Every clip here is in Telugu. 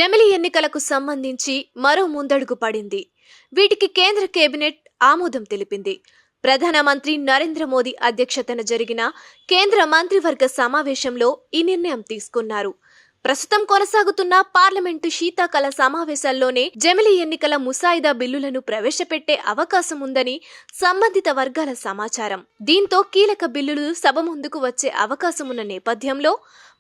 జమిలి ఎన్నికలకు సంబంధించి మరో ముందడుగు పడింది. వీటికి కేంద్ర కేబినెట్ ఆమోదం తెలిపింది. ప్రధానమంత్రి నరేంద్ర మోదీ అధ్యక్షతన జరిగిన కేంద్ర మంత్రివర్గ సమావేశంలో ఈ నిర్ణయం తీసుకున్నారు. ప్రస్తుతం కొనసాగుతున్న పార్లమెంటు శీతాకాల సమావేశాల్లోనే జమిలి ఎన్నికల ముసాయిదా బిల్లులను ప్రవేశపెట్టే అవకాశం ఉందని సంబంధిత వర్గాల సమాచారం. దీంతో కీలక బిల్లులు సభ ముందుకు వచ్చే అవకాశమున్న నేపథ్యంలో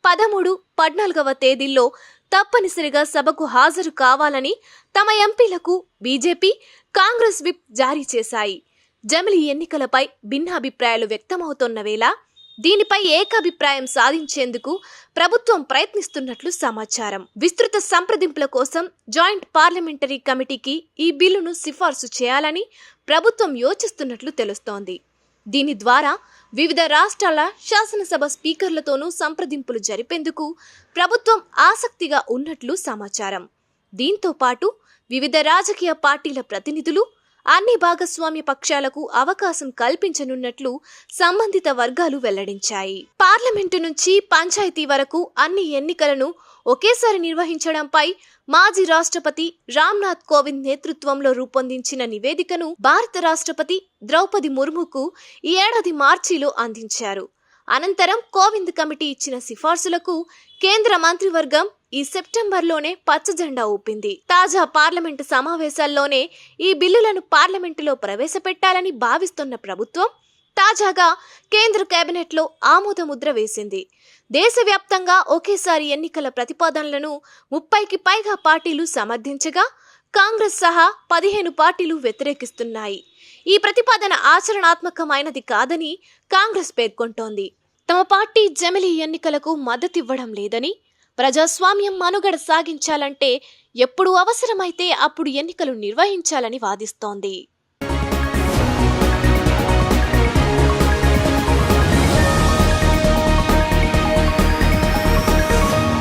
13, 14వ తేదీల్లో తప్పనిసరిగా సభకు హాజరు కావాలని తమ ఎంపీలకు బీజేపీ, కాంగ్రెస్ విప్ జారీ చేశాయి. జమిలి ఎన్నికలపై భిన్నాభిప్రాయాలు వ్యక్తమవుతోన్న వేళ దీనిపై ఏకాభిప్రాయం సాధించేందుకు ప్రభుత్వం ప్రయత్నిస్తున్నట్లు సమాచారం. విస్తృత సంప్రదింపుల కోసం జాయింట్ పార్లమెంటరీ కమిటీకి ఈ బిల్లును సిఫార్సు చేయాలని ప్రభుత్వం యోచిస్తున్నట్లు తెలుస్తోంది. దీని ద్వారా వివిధ రాష్ట్రాల శాసనసభ స్పీకర్లతోనూ సంప్రదింపులు జరిపేందుకు ప్రభుత్వం ఆసక్తిగా ఉన్నట్లు సమాచారం. దీంతో పాటు వివిధ రాజకీయ పార్టీల ప్రతినిధులు, అన్ని భాగస్వామ్య పక్షాలకు అవకాశం కల్పించనున్నట్లు సంబంధిత వర్గాలు వెల్లడించాయి. పార్లమెంటు నుంచి పంచాయతీ వరకు అన్ని ఎన్నికలను ఒకేసారి నిర్వహించడంపై మాజీ రాష్ట్రపతి రామ్నాథ్ కోవింద్ నేతృత్వంలో రూపొందించిన నివేదికను భారత రాష్ట్రపతి ద్రౌపది ముర్ముకు ఈ ఏడాది మార్చిలో అందించారు. అనంతరం కోవింద్ కమిటీ ఇచ్చిన సిఫార్సులకు కేంద్ర మంత్రివర్గం ఈ సెప్టెంబర్లోనే పచ్చజెండా ఊపింది. తాజా పార్లమెంటు సమావేశాల్లోనే ఈ బిల్లులను పార్లమెంటులో ప్రవేశపెట్టాలని భావిస్తున్న ప్రభుత్వం తాజాగా కేంద్ర కేబినెట్లో ఆమోదముద్ర వేసింది. దేశవ్యాప్తంగా ఒకేసారి ఎన్నికల ప్రతిపాదనలను 30కి పైగా పార్టీలు సమర్థించగా కాంగ్రెస్ సహా 15 పార్టీలు వ్యతిరేకిస్తున్నాయి. ఈ ప్రతిపాదన ఆచరణాత్మకమైనది కాదని కాంగ్రెస్ పేర్కొంటోంది. తమ పార్టీ జమిలి ఎన్నికలకు మద్దతివ్వడం లేదని, ప్రజాస్వామ్యం మనుగడ సాగించాలంటే ఎప్పుడు అవసరమైతే అప్పుడు ఎన్నికలు నిర్వహించాలని వాదిస్తోంది.